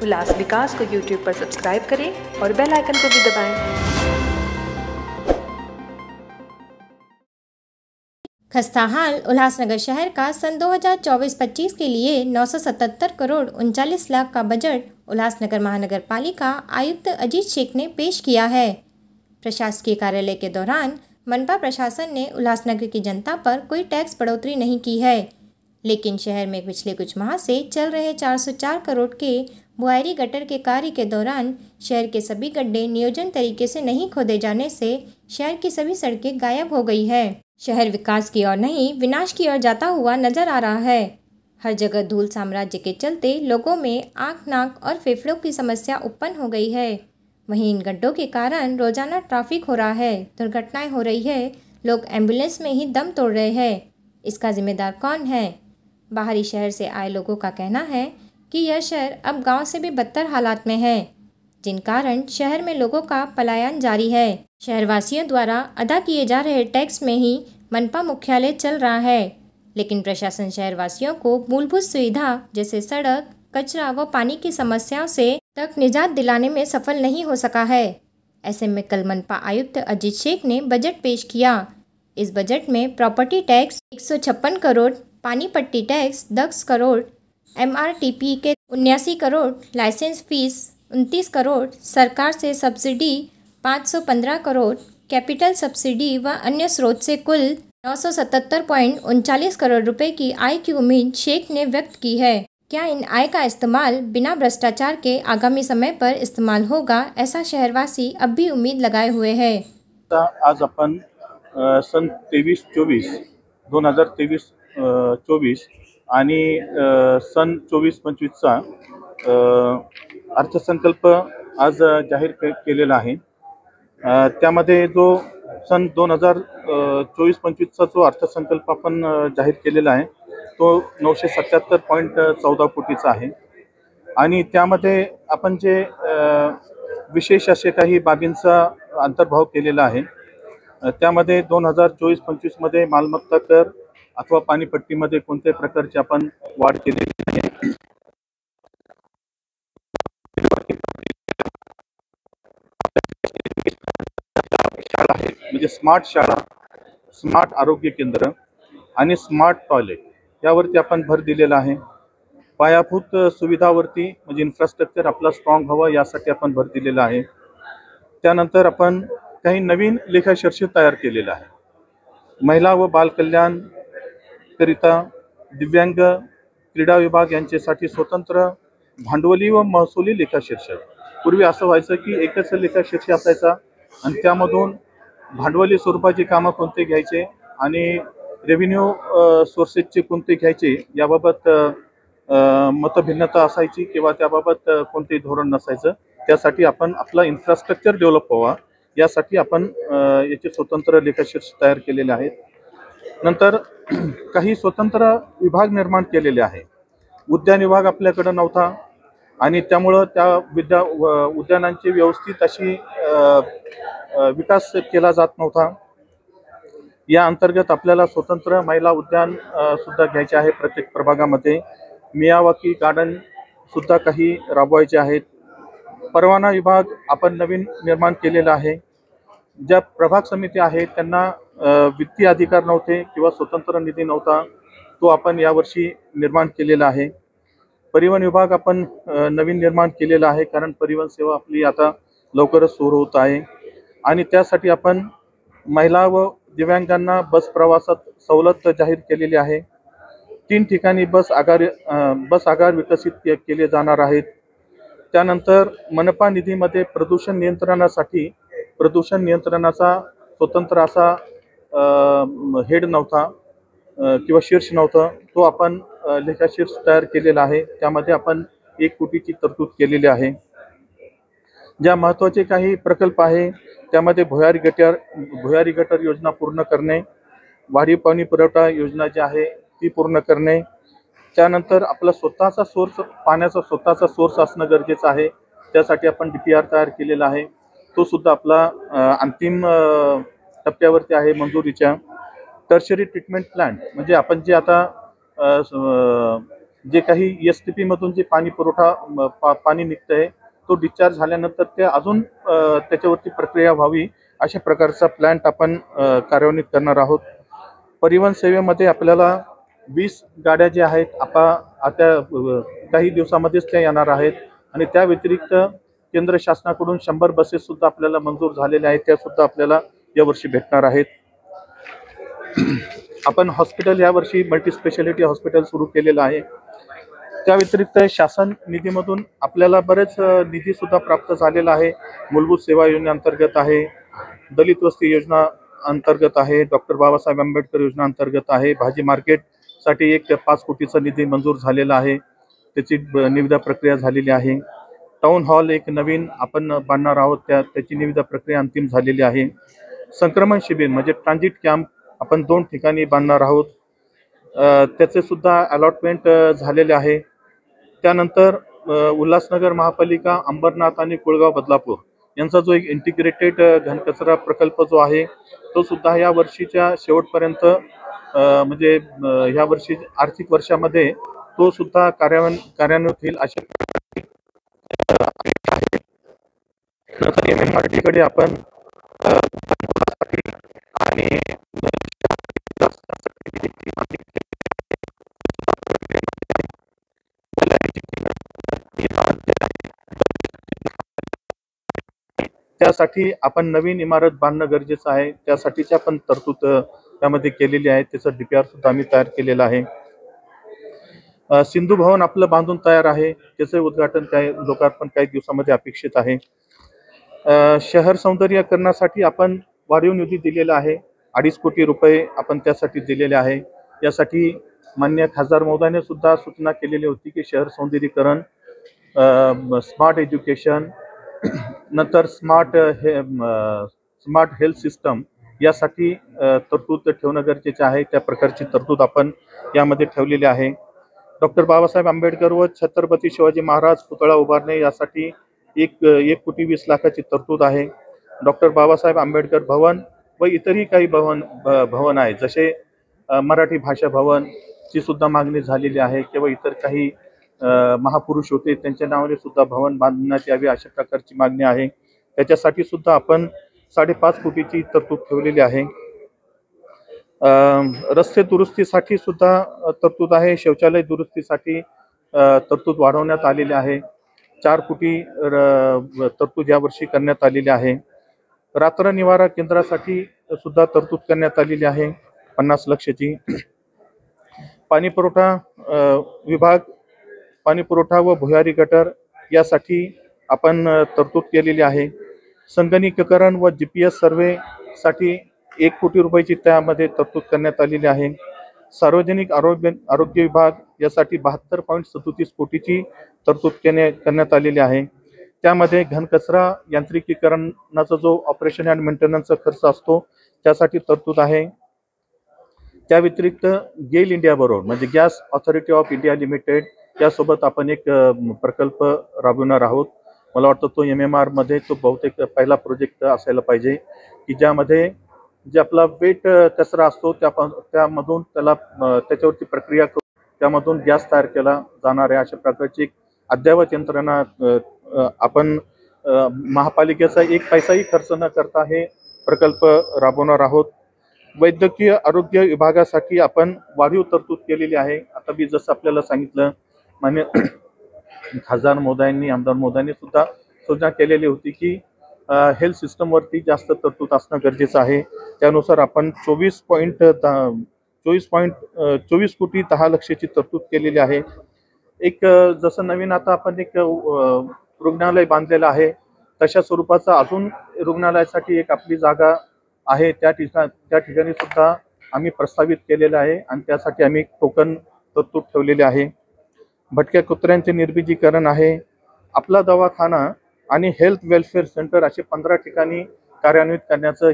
उल्लास विकास को YouTube पर subscribe करें और बेल आइकन को भी दबाएं। खस्ताहाल उल्लासनगर शहर का सन 2024-25 के लिए 977 करोड़ 39 लाख का बजट उल्लासनगर महानगर पालिका आयुक्त अजीत शेख ने पेश किया है। प्रशासकीय कार्यालय के दौरान मनपा प्रशासन ने उल्लासनगर की जनता पर कोई टैक्स बढ़ोतरी नहीं की है, लेकिन शहर में पिछले कुछ माह से चल रहे 404 करोड़ के बुआरी गटर के कार्य के दौरान शहर के सभी गड्ढे नियोजन तरीके से नहीं खोदे जाने से शहर की सभी सड़कें गायब हो गई है। शहर विकास की ओर नहीं विनाश की ओर जाता हुआ नजर आ रहा है। हर जगह धूल साम्राज्य के चलते लोगों में आँख, नाक और फेफड़ों की समस्या उत्पन्न हो गई है। वहीं इन गड्ढों के कारण रोजाना ट्रैफिक हो रहा है, दुर्घटनाएं हो रही है, लोग एम्बुलेंस में ही दम तोड़ रहे हैं। इसका जिम्मेदार कौन है? बाहरी शहर से आए लोगों का कहना है कि यह शहर अब गांव से भी बदतर हालात में है, जिन कारण शहर में लोगों का पलायन जारी है। शहरवासियों द्वारा अदा किए जा रहे टैक्स में ही मनपा मुख्यालय चल रहा है, लेकिन प्रशासन शहरवासियों को मूलभूत सुविधा जैसे सड़क, कचरा व पानी की समस्याओं से तक निजात दिलाने में सफल नहीं हो सका है। ऐसे में कल मनपा आयुक्त अजीत शेख ने बजट पेश किया। इस बजट में प्रॉपर्टी टैक्स 156 करोड़, पानी पट्टी टैक्स 10 करोड़, MRTP के 79 करोड़, लाइसेंस फीस 29 करोड़, सरकार से सब्सिडी 515 करोड़, कैपिटल सब्सिडी व अन्य स्रोत से कुल 977.39 करोड़ रुपए की आय की उम्मीद शेख ने व्यक्त की है। क्या इन आय का इस्तेमाल बिना भ्रष्टाचार के आगामी समय पर इस्तेमाल होगा, ऐसा शहरवासी अब भी उम्मीद लगाए हुए है। आज आपण सन 2023-24 आणि सन 24-25चा अर्थसंकल्प आज जाहीर केलेला आहे। त्यामध्ये जो सन 2024-25चा जो अर्थसंकल्प आपण जाहीर केलेला आहे तो 977.14 कोटीचा आहे आणि त्यामध्ये आपण जे विशेष असे काही बाबींचा अंतर्भाव केलेला आहे। त्यामध्ये 2024-25 मध्ये मालमत्ता कर अथवा पाणीपट्टीमध्ये कोणत्या प्रकारची आपण वाढ केलेली आहे। शाळा आहे म्हणजे स्मार्ट शाळा, स्मार्ट आरोग्य केंद्र आणि स्मार्ट टॉयलेट यावरती आपण भर दिलेला आहे। पायाभूत सुविधावरती म्हणजे इन्फ्रास्ट्रक्चर आपला स्ट्रॉंग व्हावा यासाठी आपण भर दिलेला आहे। त्यानंतर आपण काही नवीन लेखाशीर्ष तयार केलेला आहे। महिला व बाल कल्याण करिता दिव्यांग क्रीडा विभाग यांच्यासाठी स्वतंत्र भांडवली व महसुली लेखाशीर्ष। पूर्वी असं व्हायचं की एकच लेखाशीर्ष असायचा आणि त्यामधून भांडवली स्वरूपाची कामं कोणते घ्यायचे आणि रेव्हेन्यू सोर्सेसचे कोणते घ्यायचे याबाबत मतभिन्नता असायची किंवा त्याबाबत कोणतेही धोरण नसायचं। त्यासाठी आपण आपला इन्फ्रास्ट्रक्चर डेव्हलप व्हावा यासाठी आपण याचे स्वतंत्र लेखाशीर्ष तयार केलेले आहेत। नंतर काही स्वतंत्र विभाग निर्माण केलेले आहे। उद्यान विभाग आपल्याकडे नव्हता आणि त्यामुळे त्या उद्यानांची व्यवस्थित अशी विकास केला जात नव्हता। या अंतर्गत आपल्याला स्वतंत्र महिला उद्यान सुद्धा घ्यायचे आहे। प्रत्येक प्रभागामध्ये मियावाकी गार्डन सुद्धा काही राबवायचे आहेत। परवाना विभाग आपण नवीन निर्माण केलेला आहे। ज्या प्रभाग समिती आहेत त्यांना वित्तीय अधिकार नव्हते किंवा स्वतंत्र निधी नव्हता, तो आपण यावर्षी निर्माण केलेला आहे। परिवहन विभाग आपण नवीन निर्माण केलेला आहे कारण परिवहन सेवा आपली आता लवकरच सुरू होत आहे आणि त्यासाठी आपण महिला व दिव्यांगांना बस प्रवासात सवलत जाहीर केलेली आहे। 3 ठिकाणी बस आगार विकसित केले जाणार आहेत। त्यानंतर मनपा निधीमध्ये प्रदूषण नियंत्रणाचा स्वतंत्र असा हेड नव्हता किंवा शीर्ष नव्हतं, तो आपण लेखाशीर्ष तयार केलेला आहे। त्यामध्ये आपण 1 कोटीची तरतूद केलेली आहे। ज्या महत्त्वाचे काही प्रकल्प आहे त्यामध्ये भुयारी गटर योजना पूर्ण करणे, वाढीव पाणी पुरवठा योजना जी आहे ती पूर्ण करणे, त्यानंतर आपला पाण्याचा स्वतःचा सोर्स असणं गरजेचं आहे। त्यासाठी आपण DPR तयार केलेला आहे, तो सुद्धा आपला अंतिम टप्प्यावरती आहे मंजुरीच्या। टर्शरी ट्रीटमेंट प्लांट म्हणजे आपण जे आता जे काही STP मधून जे पाणी पुरवठा पाणी निघतंय तो डिस्चार्ज झाल्यानंतर ते अजून त्याच्यावरती प्रक्रिया व्हावी अशा प्रकारचा प्लॅन्ट आपण कार्यान्वित करणार आहोत. परिवहन सेवेमध्ये आपल्याला 20 गाड्या ज्या आहेत आता काही दिवसामध्येच त्या येणार आहेत आणि त्या व्यतिरिक्त केंद्र शासनाकडून 100 बसेस सुद्धा आपल्याला मंजूर झालेल्या आहेत, त्या सुद्धा आपल्याला यावर्षी भेटणार आहेत. आपण हॉस्पिटल यावर्षी मल्टीस्पेशालिटी हॉस्पिटल सुरू केलेलं आहे. त्या व्यतिरिक्त शासन निधीमधून आपल्याला बरेच निधी सुद्धा प्राप्त झालेला आहे. मूलभूत सेवा योजनेअंतर्गत आहे, दलित वस्ती योजना अंतर्गत आहे, डॉक्टर बाबासाहेब आंबेडकर योजना अंतर्गत आहे, भाजी मार्केटसाठी 5 कोटीचा निधी मंजूर झालेला आहे, त्याची निविदा प्रक्रिया झालेली आहे. टाउन हॉल एक नवीन आपण बांधणार आहोत, त्याची निविदा प्रक्रिया अंतिम झालेली आहे. संक्रमण शिबिर म्हणजे ट्रान्झिट कॅम्प आपण 2 ठिकाणी बांधणार आहोत, त्याचे सुद्धा अलॉटमेंट झालेले आहे. त्यानंतर उल्हासनगर महापालिका, अंबरनाथ आणि कुळगाव बदलापूर यांचा जो एक इंटिग्रेटेड घनकचरा प्रकल्प जो आहे तो सुद्धा या वर्षीच्या शेवटपर्यंत म्हणजे या वर्षी आर्थिक वर्षामध्ये तो सुद्धा कार्यान्वित होईल अशा MMRT कडे आपण आणि त्यासाठी आपण नवीन इमारत बांधणं गरजेचं आहे. त्यासाठीची आपण तरतूद त्यामध्ये केलेली आहे. त्याचं DPR सुद्धा आम्ही तयार केलेलं आहे. सिंधू भवन आपलं बांधून तयार आहे, त्याचे उद्घाटन लोकार्पण काही दिवसामध्ये अपेक्षित आहे. शहर सौंदर्यीकरणासाठी आपण वाढीव निधी दिलेला आहे, 2.5 कोटी रुपये आपण त्यासाठी दिलेले आहे. यासाठी माननीय खासदार महोदयाने सुद्धा सूचना केलेली होती की शहर सौंदर्यीकरण, स्मार्ट एज्युकेशन, नंतर स्मार्ट हेल्थ सिस्टम यासाठी तरतूद ठेवणं गरजेचे आहे. त्या प्रकारची तरतूद आपण यामध्ये ठेवलेली आहे. डॉक्टर बाबासाहेब आंबेडकर व छत्रपती शिवाजी महाराज पुतळा उभारणे यासाठी 1 कोटी 20 लाखाची तरतूद आहे. डॉक्टर बाबासाहेब आंबेडकर भवन व इतरही काही भवन आहेत, जसे मराठी भाषा भवन ची सुद्धा मागणी झालेली आहे किंवा इतर काही महापुरुष होते त्यांच्या नावाने सुद्धा भवन बांधण्यात यावे अशा प्रकारची मागणी आहे. त्याच्यासाठी सुद्धा आपण 5.5 कोटीची तरतूद ठेवलेली आहे. रस्ते दुरुस्तीसाठी सुद्धा तरतूद आहे. शौचालय दुरुस्तीसाठी तरतूद वाढवण्यात आलेली आहे. 4 कोटी तरतूद यावर्षी करण्यात आलेली आहे. रात्र निवारा केंद्रासाठी सुद्धा तरतूद करण्यात आलेली आहे 50 लाखाची. पाणी पुरवठा विभाग, पाणी पुरवठा व भुयारी गटर यासाठी आपण तरतूद केलेली आहे. संगणकीकरण व GPS सर्वे साठी 1 कोटी रुपयाची त्यामध्ये तरतूद करण्यात आलेली आहे. सार्वजनिक आरोग्य विभाग यासाठी 72.37 कोटीची तरतूद करण्यात आलेली आहे. त्यामध्ये घनकचरा यांत्रिकीकरणाचा जो ऑपरेशन अँड मेंटेनन्सचा खर्च असतो त्यासाठी तरतूद आहे. त्या व्यतिरिक्त गेल इंडिया बरोबर म्हणजे gas authority of India limited यासोबत आपण एक प्रकल्प राबवणार आहोत. मला वाटतं तो MMR मध्ये तो बहुतेक पहिला प्रोजेक्ट असायला पाहिजे की ज्यामध्ये जे आपला वेट कचरा असतो त्यामधून त्याच्यावरती प्रक्रिया करून त्यामधून गॅस तयार केला जाणार आहे. अशा प्रकारची एक अद्ययावत यंत्रणा आपण महापालिकेचा 1 पैसाही खर्च न करता हे प्रकल्प राबवणार आहोत. वैद्यकीय आरोग्य विभागासाठी आपण वाढीव तरतूद केलेली आहे. आता मी जसं आपल्याला सांगितलं मान्य खासदार महोदयांनी, आमदार महोदयांनी सुद्धा सूचना केलेली होती की हेल्थ सिस्टमवरती जास्त तरतूद असणं गरजेचं आहे. त्यानुसार आपण 24 कोटी 10 लाखाची तरतूद केलेली आहे. एक जसं नवीन आता आपण एक रुग्णालय बांधलेलं आहे तशा स्वरूपाचा अजून रुग्णालयासाठी एक आपली जागा आहे, त्या ठिकाणी सुद्धा आम्ही प्रस्तावित केलेलं आहे आणि त्यासाठी आम्ही टोकन तरतूद ठेवलेले आहे. भटक्या कुत्र्यांचे निर्बीजीकरण आहे. आपला दवाखाना आणि हेल्थ वेलफेअर सेंटर असे 15 ठिकाणी कार्यान्वित करण्याचं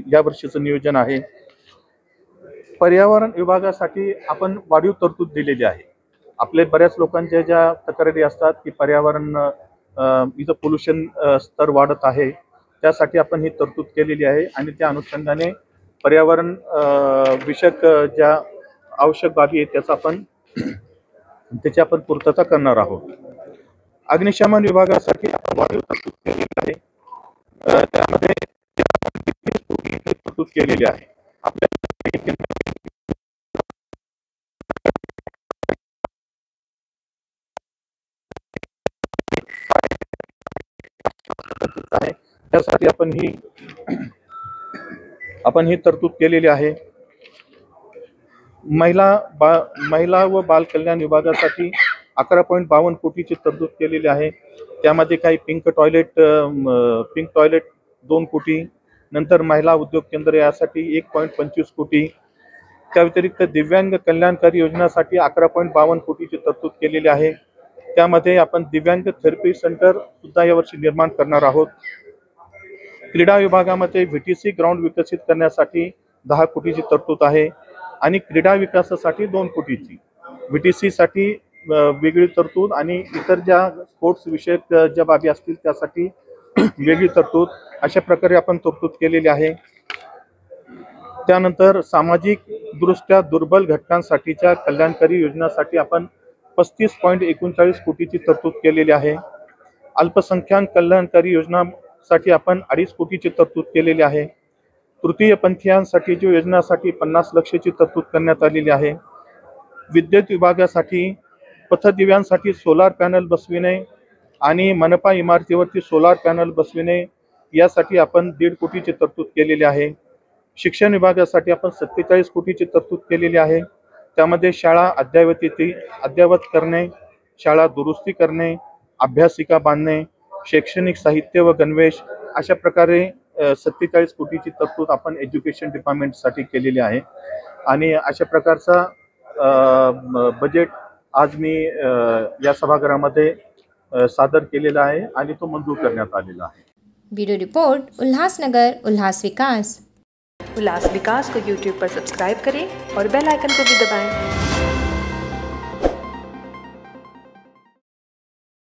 यावर्षीचं नियोजन आहे. पर्यावरण विभागासाठी आपण वाढीव तरतूद दिलेली आहे. आपले बऱ्याच लोकांच्या ज्या तक्रारी असतात की पर्यावरण इथं पोल्युशन स्तर वाढत आहे, त्यासाठी आपण ही तरतूद केलेली आहे आणि त्या अनुषंगाने पर्यावरण विषयक ज्या आवश्यक बाबी आहेत त्याचा आपण त्याची आपण पूर्तता करणार आहोत. अग्निशमन विभागासाठी आपण वाढीव तरतूद केलेली आहे. त्यामध्ये 20 कोटी तरतूद केलेली आहे. आपल्या त्यासाठी आपण ही तरतूद केलेली आहे. महिला व बाल कल्याण विभागासाठी 11.52 कोटीची तरतूद केलेली आहे. त्यामध्ये काही पिंक टॉयलेट 2 कोटी, नंतर महिला उद्योग केंद्र यासाठी 1.25 कोटी, त्या व्यतिरिक्त दिव्यांग कल्याणकारी योजनासाठी 11.52 कोटीची तरतूद केलेली आहे. त्यामध्ये आपण दिव्यांग थेरपी सेंटर सुद्धा यावर्षी निर्माण करणार आहोत. क्रीडा विभागामध्ये VTC ग्राउंड विकसित करण्यासाठी 10 कोटीची तरतूद आहे आणि क्रीडा विकासासाठी 2 कोटीची, VTC साठी वेगळी तरतूद आणि इतर ज्या स्पोर्ट्स विषयक ज्या बाबी असतील त्यासाठी वेगळी तरतूद, अशा प्रकारे आपण तरतूद केलेली आहे. त्यानंतर सामाजिक दृष्ट्या दुर्बल घटकांसाठीच्या कल्याणकारी योजनासाठी आपण 35.39 कोटीची तरतूद केलेली आहे. अल्पसंख्याक कल्याणकारी योजनासाठी आपण 2.5 कोटीची तरतूद केलेली आहे. तृतीय पंथीयांसाठी जो योजनासाठी 50 लक्षाची तरतूद करण्यात आलेली आहे. विद्युत विभागासाठी पथदिव्यांसाठी सोलार पॅनल बसविणे आणि मनपा इमारतीवरती सोलार पॅनल बसविणे यासाठी आपण 1.5 कोटीची तरतूद केलेली आहे. शिक्षण विभागासाठी आपण 47 कोटीची तरतूद केलेली आहे. त्यामध्ये शाळा अद्ययावत करणे, शाळा दुरुस्ती करणे, अभ्यासिका बांधणे, शैक्षणिक साहित्य व गणवेश, अशा प्रकारे 47 कोटीची तरतूद आपण एज्युकेशन डिपार्टमेंटसाठी केलेली आहे. आणि अशा प्रकारचा बजेट आज मी या सभागृहामध्ये सादर केलेला आहे आणि तो मंजूर करण्यात आलेला आहे. ब्यूरो रिपोर्ट, उल्लासनगर उल्लास विकास. उल्लास विकास को YouTube पर सब्सक्राइब करें और बेल आइकन को भी दबाएं।